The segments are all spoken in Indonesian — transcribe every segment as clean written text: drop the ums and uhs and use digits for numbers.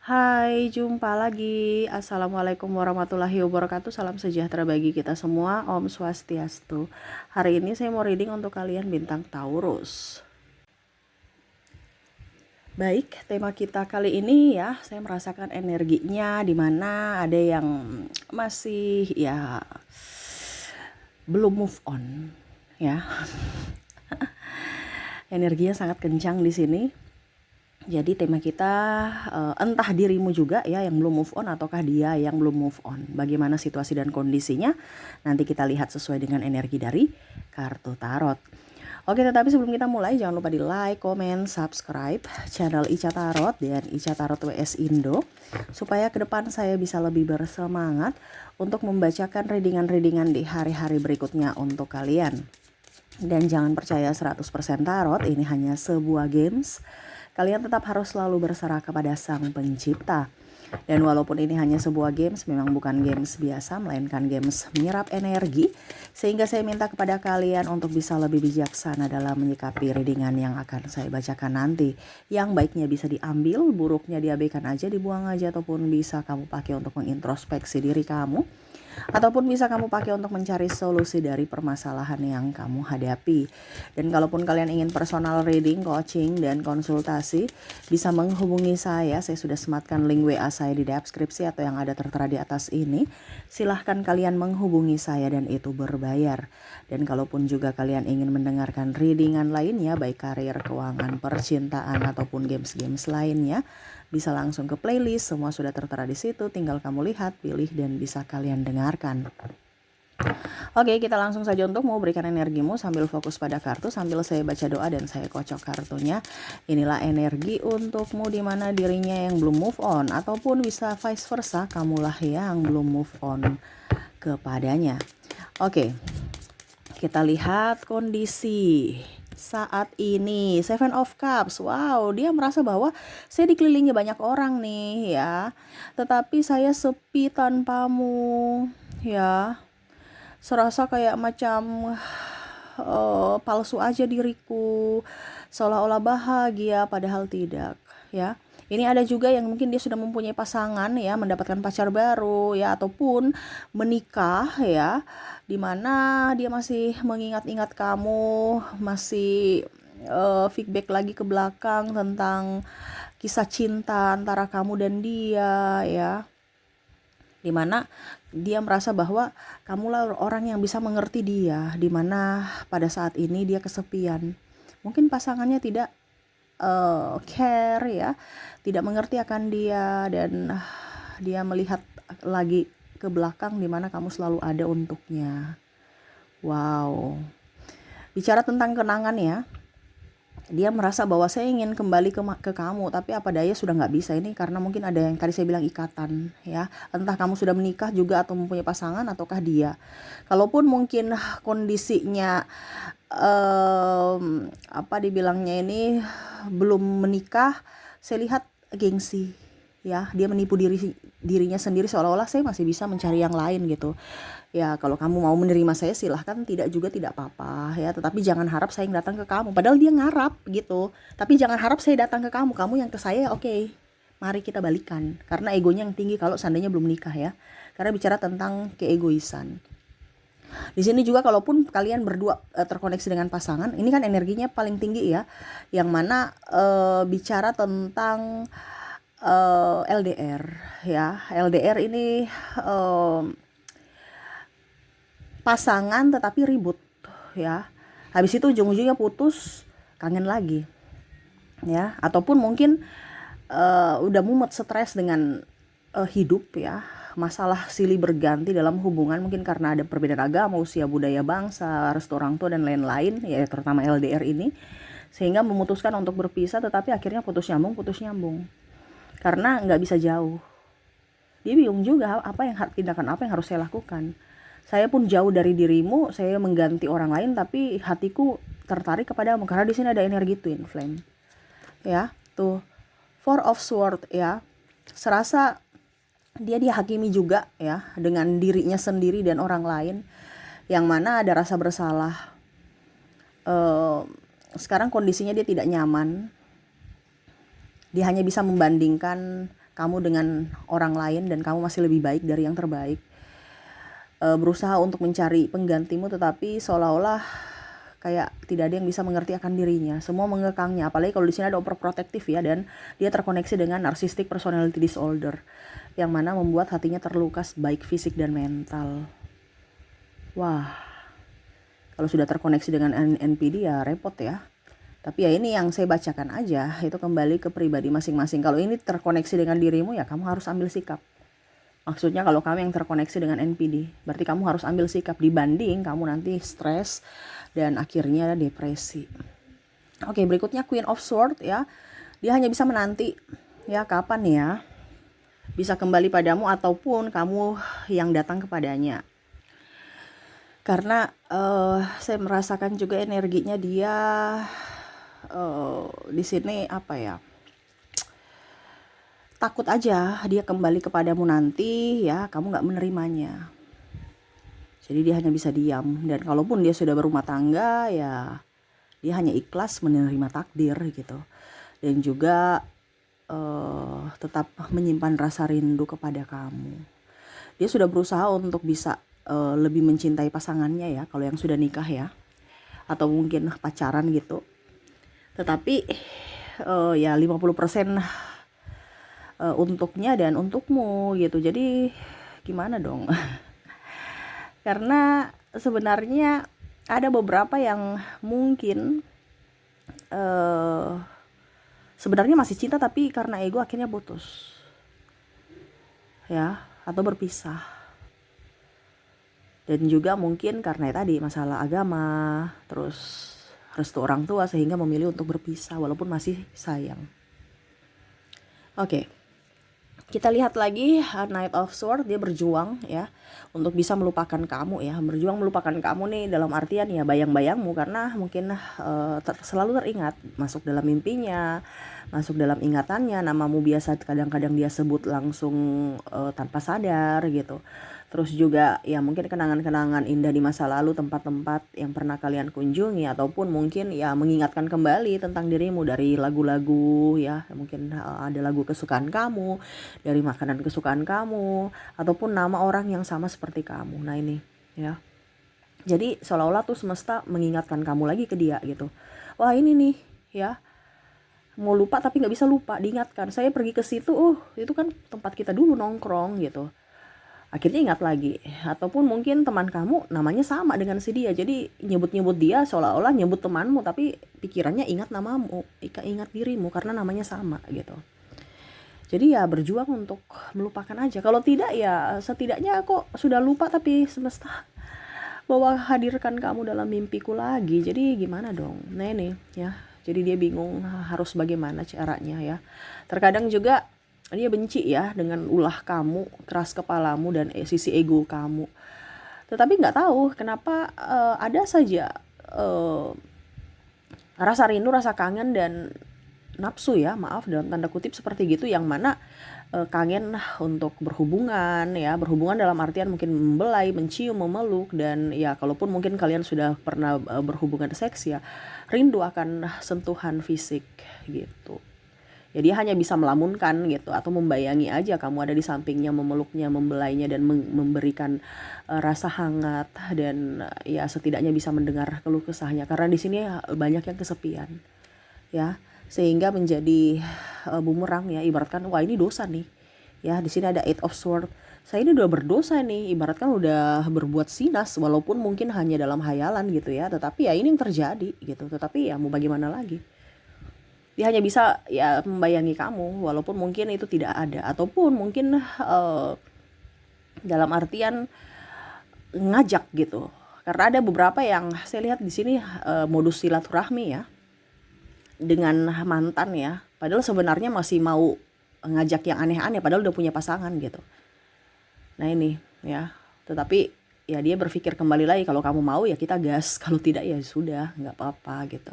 Hai, jumpa lagi. Assalamualaikum warahmatullahi wabarakatuh. Salam sejahtera bagi kita semua. Om Swastiastu. Hari ini saya mau reading untuk kalian bintang Taurus. Baik, tema kita kali ini ya, saya merasakan energinya di mana ada yang masih ya belum move on ya. Energinya sangat kencang di sini. Jadi tema kita entah dirimu juga ya yang belum move on ataukah dia yang belum move on. Bagaimana situasi dan kondisinya? Nanti kita lihat sesuai dengan energi dari kartu tarot. Oke, tetapi sebelum kita mulai jangan lupa di like, comment, subscribe channel Ica Tarot dan Ica Tarot WS Indo supaya ke depan saya bisa lebih bersemangat untuk membacakan readingan-readingan di hari-hari berikutnya untuk kalian. Dan jangan percaya 100% tarot, ini hanya sebuah games. Kalian tetap harus selalu berserah kepada Sang Pencipta. Dan walaupun ini hanya sebuah games, memang bukan games biasa, melainkan games menyerap energi. Sehingga saya minta kepada kalian untuk bisa lebih bijaksana dalam menyikapi readingan yang akan saya bacakan nanti. Yang baiknya bisa diambil, buruknya diabaikan aja, dibuang aja, ataupun bisa kamu pakai untuk mengintrospeksi diri kamu. Ataupun bisa kamu pakai untuk mencari solusi dari permasalahan yang kamu hadapi. Dan kalaupun kalian ingin personal reading, coaching, dan konsultasi, bisa menghubungi saya sudah sematkan link WA saya di deskripsi atau yang ada tertera di atas ini. Silahkan kalian menghubungi saya dan itu berbayar. Dan kalaupun juga kalian ingin mendengarkan readingan lainnya, baik karir, keuangan, percintaan, ataupun games-games lainnya, bisa langsung ke playlist, semua sudah tertera di situ, tinggal kamu lihat, pilih, dan bisa kalian dengarkan. Oke, kita langsung saja untuk mau berikan energimu sambil fokus pada kartu, sambil saya baca doa dan saya kocok kartunya. Inilah energi untukmu di mana dirinya yang belum move on, ataupun bisa vice versa, kamulah yang belum move on kepadanya. Oke, kita lihat kondisi saat ini. Seven of Cups. Wow, dia merasa bahwa saya dikelilingi banyak orang nih ya. Tetapi saya sepi tanpamu ya. Serasa kayak macam palsu aja diriku. Seolah-olah bahagia padahal tidak ya. Ini ada juga yang mungkin dia sudah mempunyai pasangan ya, mendapatkan pacar baru ya, ataupun menikah ya, dimana dia masih mengingat-ingat kamu, masih feedback lagi ke belakang tentang kisah cinta antara kamu dan dia ya, dimana dia merasa bahwa kamulah orang yang bisa mengerti dia, dimana pada saat ini dia kesepian. Mungkin pasangannya tidak care ya, tidak mengerti akan dia, dan dia melihat lagi ke belakang di mana kamu selalu ada untuknya. Wow. Bicara tentang kenangan ya, dia merasa bahwa saya ingin kembali ke kamu, tapi apa daya sudah nggak bisa ini karena mungkin ada yang tadi saya bilang ikatan ya, entah kamu sudah menikah juga atau mempunyai pasangan ataukah dia. Kalaupun mungkin kondisinya apa dibilangnya ini belum menikah, saya lihat gengsi ya, dia menipu dirinya sendiri seolah-olah saya masih bisa mencari yang lain gitu ya. Kalau kamu mau menerima saya silahkan, tidak juga tidak apa-apa ya, tetapi jangan harap saya yang datang ke kamu, padahal dia ngarap gitu. Tapi jangan harap saya datang ke kamu, kamu yang ke saya. Oke, mari kita balikan, karena egonya yang tinggi kalau seandainya belum nikah ya, karena bicara tentang keegoisan. Di sini juga kalaupun kalian berdua terkoneksi dengan pasangan, ini kan energinya paling tinggi ya, yang mana bicara tentang LDR ya. LDR ini pasangan tetapi ribut ya. Habis itu ujung-ujungnya putus, kangen lagi ya, ataupun mungkin udah mumet, stres dengan hidup ya, masalah silih berganti dalam hubungan, mungkin karena ada perbedaan agama, usia, budaya, bangsa, restu orang tua, dan lain-lain ya, terutama LDR ini, sehingga memutuskan untuk berpisah, tetapi akhirnya putus nyambung karena nggak bisa jauh. Dia bingung juga tindakan apa yang harus saya lakukan. Saya pun jauh dari dirimu, saya mengganti orang lain, tapi hatiku tertarik kepadamu karena di sini ada energi twin flame ya. Tuh, Four of Swords ya, serasa dia dihakimi juga ya dengan dirinya sendiri dan orang lain, yang mana ada rasa bersalah. Sekarang kondisinya dia tidak nyaman, dia hanya bisa membandingkan kamu dengan orang lain dan kamu masih lebih baik dari yang terbaik. Berusaha untuk mencari penggantimu, tetapi seolah-olah kayak tidak ada yang bisa mengerti akan dirinya. Semua mengekangnya, apalagi kalau di sini ada overprotective ya, dan dia terkoneksi dengan narcissistic personality disorder, yang mana membuat hatinya terluka baik fisik dan mental. Wah, kalau sudah terkoneksi dengan NPD ya repot ya. Tapi ya ini yang saya bacakan aja, itu kembali ke pribadi masing-masing. Kalau ini terkoneksi dengan dirimu ya kamu harus ambil sikap. Maksudnya kalau kamu yang terkoneksi dengan NPD, berarti kamu harus ambil sikap, dibanding kamu nanti stres dan akhirnya depresi. Oke, berikutnya Queen of Swords ya. Dia hanya bisa menanti ya kapan ya bisa kembali padamu ataupun kamu yang datang kepadanya. Karena saya merasakan juga energinya dia di sini apa ya? Takut aja dia kembali kepadamu nanti ya kamu nggak menerimanya. Jadi dia hanya bisa diam, dan kalaupun dia sudah berumah tangga ya dia hanya ikhlas menerima takdir gitu. Dan juga tetap menyimpan rasa rindu kepada kamu. Dia sudah berusaha untuk bisa lebih mencintai pasangannya ya, kalau yang sudah nikah ya, atau mungkin pacaran gitu. Tetapi ya 50% untuknya dan untukmu gitu. Jadi gimana dong? Karena sebenarnya ada beberapa yang mungkin sebenarnya masih cinta, tapi karena ego akhirnya putus ya, atau berpisah. Dan juga mungkin karena tadi masalah agama, terus restu orang tua, sehingga memilih untuk berpisah walaupun masih sayang. Oke. Kita lihat lagi Knight of Swords, dia berjuang ya untuk bisa melupakan kamu ya. Berjuang melupakan kamu nih dalam artian ya bayang-bayangmu, karena mungkin selalu teringat, masuk dalam mimpinya, masuk dalam ingatannya, namamu biasa kadang-kadang dia sebut langsung tanpa sadar gitu. Terus juga ya mungkin kenangan-kenangan indah di masa lalu, tempat-tempat yang pernah kalian kunjungi, ataupun mungkin ya mengingatkan kembali tentang dirimu dari lagu-lagu ya, mungkin ada lagu kesukaan kamu, dari makanan kesukaan kamu, ataupun nama orang yang sama seperti kamu. Nah ini ya, jadi seolah-olah tuh semesta mengingatkan kamu lagi ke dia gitu. Wah ini nih ya, mau lupa tapi nggak bisa lupa, diingatkan saya pergi ke situ, itu kan tempat kita dulu nongkrong gitu. Akhirnya ingat lagi. Ataupun mungkin teman kamu namanya sama dengan si dia, jadi nyebut-nyebut dia seolah-olah nyebut temanmu, tapi pikirannya ingat namamu, ingat dirimu karena namanya sama gitu. Jadi ya berjuang untuk melupakan aja. Kalau tidak ya setidaknya kok sudah lupa, tapi semesta bahwa hadirkan kamu dalam mimpiku lagi. Jadi gimana dong? Nah ini ya. Jadi dia bingung harus bagaimana caranya ya. Terkadang juga dia benci ya dengan ulah kamu, keras kepalamu, dan sisi ego kamu. Tetapi nggak tahu kenapa ada saja rasa rindu, rasa kangen, dan nafsu ya, maaf dalam tanda kutip seperti gitu, yang mana kangen untuk berhubungan ya, berhubungan dalam artian mungkin membelai, mencium, memeluk, dan ya kalaupun mungkin kalian sudah pernah berhubungan seks ya, rindu akan sentuhan fisik gitu. Ya dia hanya bisa melamunkan gitu, atau membayangi aja kamu ada di sampingnya, memeluknya, membelainya, dan memberikan rasa hangat, dan ya setidaknya bisa mendengar keluh kesahnya, karena di sini banyak yang kesepian ya, sehingga menjadi bumerang ya, ibaratkan wah ini dosa nih ya. Di sini ada Eight of Swords, saya ini udah berdosa nih, ibaratkan udah berbuat sinas, walaupun mungkin hanya dalam hayalan gitu ya, tetapi ya ini yang terjadi gitu. Tetapi ya mau bagaimana lagi, dia hanya bisa ya membayangi kamu walaupun mungkin itu tidak ada, ataupun mungkin dalam artian ngajak gitu. Karena ada beberapa yang saya lihat di sini modus silaturahmi ya dengan mantan ya, padahal sebenarnya masih mau ngajak yang aneh-aneh padahal udah punya pasangan gitu. Nah ini ya, tetapi ya dia berpikir kembali lagi, kalau kamu mau ya kita gas, kalau tidak ya sudah nggak apa-apa gitu.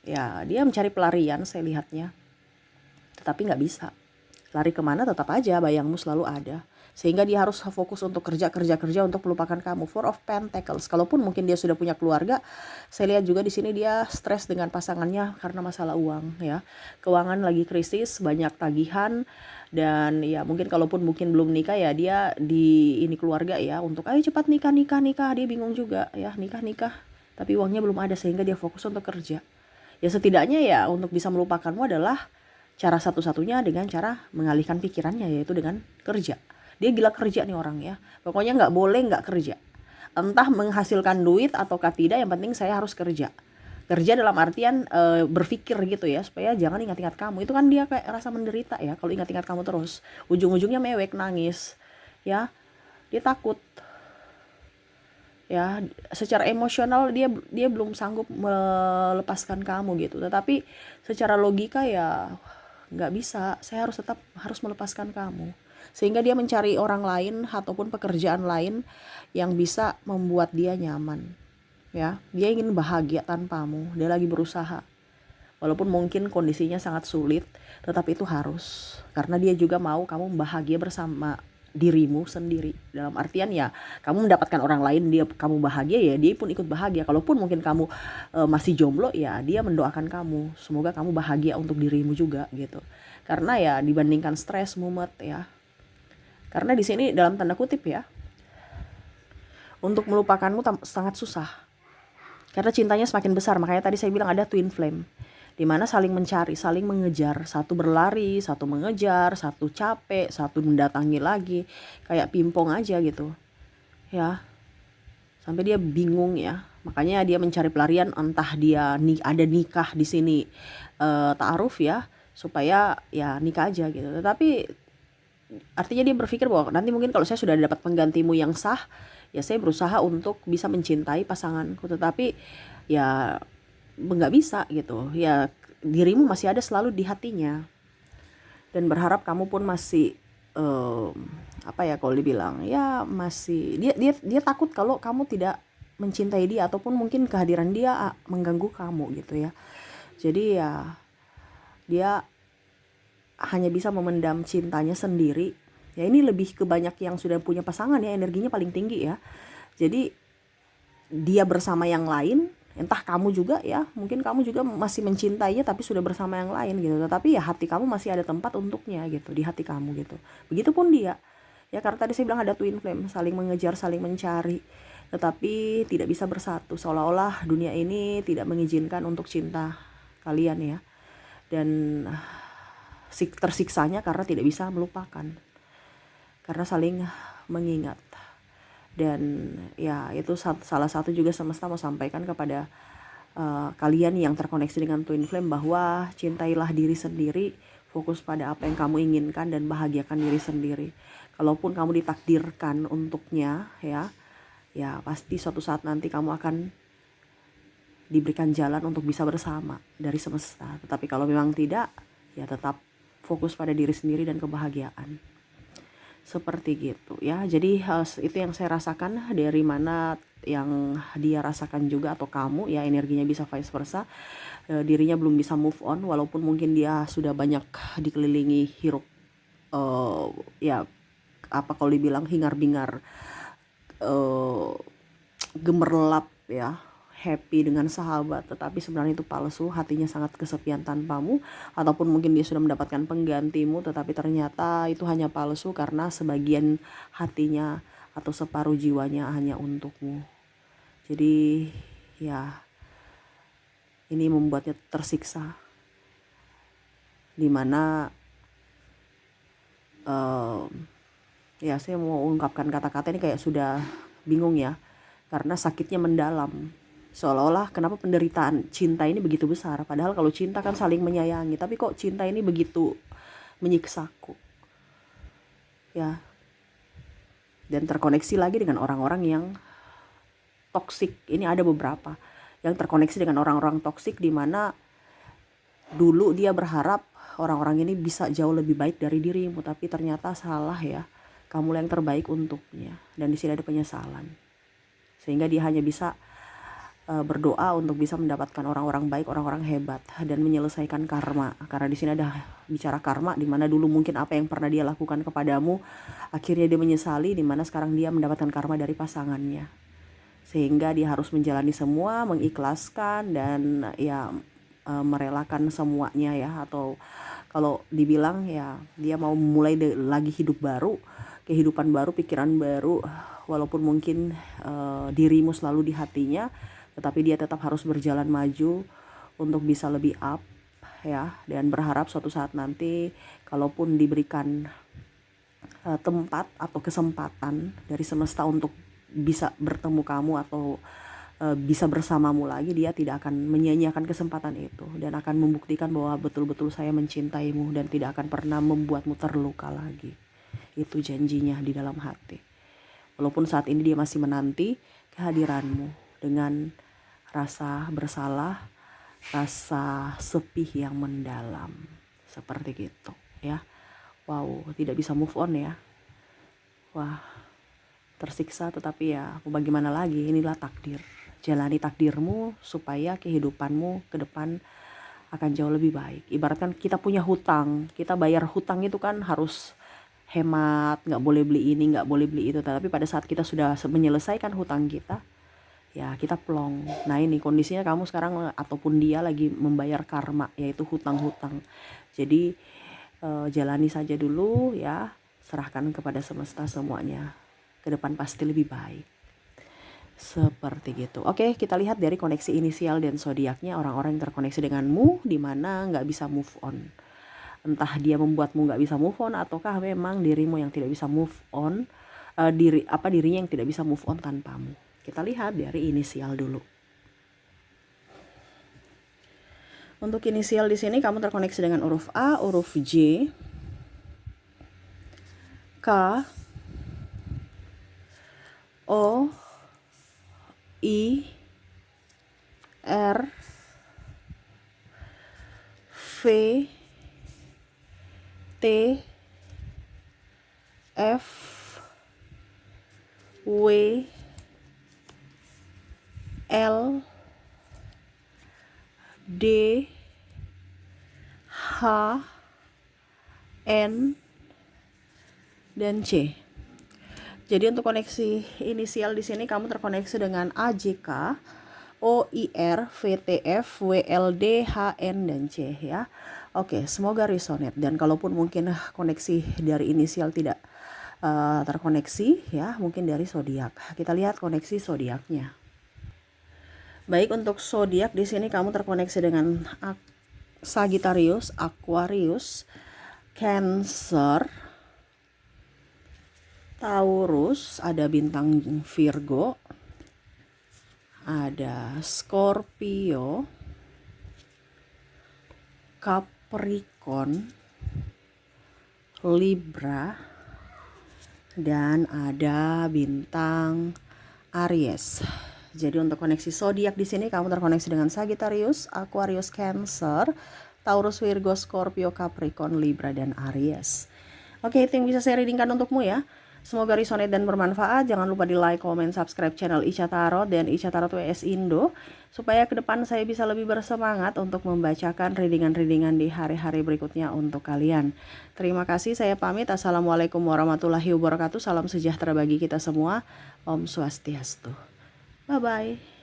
Ya dia mencari pelarian saya lihatnya, tetapi nggak bisa. Lari kemana tetap aja bayangmu selalu ada. sehingga dia harus fokus untuk kerja untuk melupakan kamu. Four of Pentacles. Kalaupun mungkin dia sudah punya keluarga, saya lihat juga di sini dia stres dengan pasangannya karena masalah uang ya. Keuangan lagi krisis, banyak tagihan, dan ya mungkin kalaupun mungkin belum nikah ya dia di ini keluarga ya untuk ayo cepat nikah, dia bingung juga ya, nikah tapi uangnya belum ada sehingga dia fokus untuk kerja. Ya setidaknya ya untuk bisa melupakanmu adalah cara satu-satunya dengan cara mengalihkan pikirannya, yaitu dengan kerja. Dia gila kerja nih orang ya. Pokoknya nggak boleh nggak kerja. Entah menghasilkan duit ataukah tidak, yang penting saya harus kerja. Kerja dalam artian berpikir gitu ya, supaya jangan ingat-ingat kamu. Itu kan dia kayak rasa menderita ya kalau ingat-ingat kamu terus. Ujung-ujungnya mewek, nangis. Ya, dia takut. Ya, secara emosional dia belum sanggup melepaskan kamu gitu. Tetapi secara logika ya nggak bisa, saya harus melepaskan kamu. Sehingga dia mencari orang lain ataupun pekerjaan lain yang bisa membuat dia nyaman. Ya, dia ingin bahagia tanpamu. Dia lagi berusaha. Walaupun mungkin kondisinya sangat sulit, tetapi itu harus. Karena dia juga mau kamu bahagia bersama dirimu sendiri. Dalam artian ya, kamu mendapatkan orang lain, kamu bahagia ya, dia pun ikut bahagia. Kalaupun mungkin kamu masih jomblo ya, dia mendoakan kamu. Semoga kamu bahagia untuk dirimu juga gitu. Karena ya dibandingkan stres, mumet ya. Karena di sini dalam tanda kutip ya, untuk melupakanmu sangat susah. Karena cintanya semakin besar, makanya tadi saya bilang ada twin flame. Dimana saling mencari, saling mengejar. Satu berlari, satu mengejar, satu capek, satu mendatangi lagi. Kayak pingpong aja gitu. Ya, sampai dia bingung ya. Makanya dia mencari pelarian, entah dia ada nikah di sini ta'aruf ya, supaya ya nikah aja gitu. Tetapi artinya dia berpikir bahwa nanti mungkin kalau saya sudah dapat penggantimu yang sah, ya saya berusaha untuk bisa mencintai pasanganku. Tetapi ya nggak bisa gitu. Ya dirimu masih ada selalu di hatinya. Dan berharap kamu pun masih apa ya kalau dibilang ya masih dia takut kalau kamu tidak mencintai dia, ataupun mungkin kehadiran dia mengganggu kamu gitu ya. Jadi ya dia hanya bisa memendam cintanya sendiri. Ya ini lebih ke banyak yang sudah punya pasangan ya, energinya paling tinggi ya. Jadi dia bersama yang lain, entah kamu juga ya, mungkin kamu juga masih mencintainya tapi sudah bersama yang lain gitu. Tetapi ya hati kamu masih ada tempat untuknya gitu, di hati kamu gitu. Begitupun dia. Ya karena tadi saya bilang ada twin flame, saling mengejar, saling mencari, tetapi tidak bisa bersatu. Seolah-olah dunia ini tidak mengizinkan untuk cinta kalian ya. Dan tersiksanya karena tidak bisa melupakan, karena saling mengingat. Dan ya itu salah satu juga semesta mau sampaikan kepada kalian yang terkoneksi dengan twin flame, bahwa cintailah diri sendiri, fokus pada apa yang kamu inginkan dan bahagiakan diri sendiri. Kalaupun kamu ditakdirkan untuknya ya pasti suatu saat nanti kamu akan diberikan jalan untuk bisa bersama dari semesta. Tetapi kalau memang tidak, ya tetap fokus pada diri sendiri dan kebahagiaan. Seperti gitu ya. Jadi itu yang saya rasakan, dari mana yang dia rasakan juga atau kamu ya, energinya bisa vice versa. Dirinya belum bisa move on walaupun mungkin dia sudah banyak dikelilingi hiruk ya apa kalau dibilang hingar-bingar gemerlap ya, happy dengan sahabat, tetapi sebenarnya itu palsu. Hatinya sangat kesepian tanpamu, ataupun mungkin dia sudah mendapatkan penggantimu, tetapi ternyata itu hanya palsu karena sebagian hatinya atau separuh jiwanya hanya untukmu. Jadi ya ini membuatnya tersiksa, dimana ya saya mau ungkapkan kata-kata ini kayak sudah bingung ya, karena sakitnya mendalam. Seolah-olah kenapa penderitaan cinta ini begitu besar, padahal kalau cinta kan saling menyayangi, tapi kok cinta ini begitu menyiksaku ya. Dan terkoneksi lagi dengan orang-orang yang toksik. Ini ada beberapa yang terkoneksi dengan orang-orang toksik, di mana dulu dia berharap orang-orang ini bisa jauh lebih baik dari dirimu, tapi ternyata salah ya, kamu yang terbaik untuknya. Dan di sini ada penyesalan, sehingga dia hanya bisa berdoa untuk bisa mendapatkan orang-orang baik, orang-orang hebat, dan menyelesaikan karma. Karena di sini ada bicara karma, di mana dulu mungkin apa yang pernah dia lakukan kepadamu, akhirnya dia menyesali, di mana sekarang dia mendapatkan karma dari pasangannya. Sehingga dia harus menjalani semua, mengikhlaskan, dan ya merelakan semuanya ya. Atau kalau dibilang ya dia mau mulai lagi hidup baru, kehidupan baru, pikiran baru, walaupun mungkin dirimu selalu di hatinya, tetapi dia tetap harus berjalan maju untuk bisa lebih up ya, dan berharap suatu saat nanti kalaupun diberikan tempat atau kesempatan dari semesta untuk bisa bertemu kamu atau bisa bersamamu lagi, dia tidak akan menyia-nyiakan kesempatan itu dan akan membuktikan bahwa betul-betul saya mencintaimu dan tidak akan pernah membuatmu terluka lagi. Itu janjinya di dalam hati. Walaupun saat ini dia masih menanti kehadiranmu dengan rasa bersalah, rasa sepi yang mendalam. Seperti gitu ya. Wow, tidak bisa move on ya. Wah, tersiksa, tetapi ya bagaimana lagi, inilah takdir. Jalani takdirmu supaya kehidupanmu ke depan akan jauh lebih baik. Ibaratkan kita punya hutang, kita bayar hutang itu kan harus hemat, nggak boleh beli ini, nggak boleh beli itu. Tapi pada saat kita sudah menyelesaikan hutang kita, ya kita plong. Nah ini kondisinya kamu sekarang ataupun dia lagi membayar karma, yaitu hutang-hutang. Jadi jalani saja dulu ya, serahkan kepada semesta semuanya. Ke depan pasti lebih baik. Seperti gitu. Oke, kita lihat dari koneksi inisial dan zodiaknya orang-orang yang terkoneksi denganmu, di mana nggak bisa move on. Entah dia membuatmu nggak bisa move on, ataukah memang dirimu yang tidak bisa move on, dirinya yang tidak bisa move on tanpamu. Kita lihat dari inisial dulu. Untuk inisial di sini kamu terkoneksi dengan huruf A, huruf J, K, O, I, R, V, T, F, W, L, D, H, N, dan C. Jadi untuk koneksi inisial di sini kamu terkoneksi dengan AJK, OIR, VTF, WLD, HN, dan C ya. Oke, semoga resonate. Dan kalaupun mungkin koneksi dari inisial tidak terkoneksi ya, mungkin dari zodiak. Kita lihat koneksi zodiaknya. Baik, untuk zodiak di sini kamu terkoneksi dengan Sagittarius, Aquarius, Cancer, Taurus, ada bintang Virgo, ada Scorpio, Capricorn, Libra, dan ada bintang Aries. Jadi untuk koneksi zodiak di sini kamu terkoneksi dengan Sagittarius, Aquarius, Cancer, Taurus, Virgo, Scorpio, Capricorn, Libra, dan Aries. Oke, itu yang bisa saya readingkan untukmu ya. Semoga resonate dan bermanfaat. Jangan lupa di like, comment, subscribe channel Ica Tarot dan Ica Tarot WS Indo, supaya ke depan saya bisa lebih bersemangat untuk membacakan readingan-readingan di hari-hari berikutnya untuk kalian. Terima kasih, saya pamit. Assalamualaikum warahmatullahi wabarakatuh. Salam sejahtera bagi kita semua. Om Swastiastu. Bye-bye.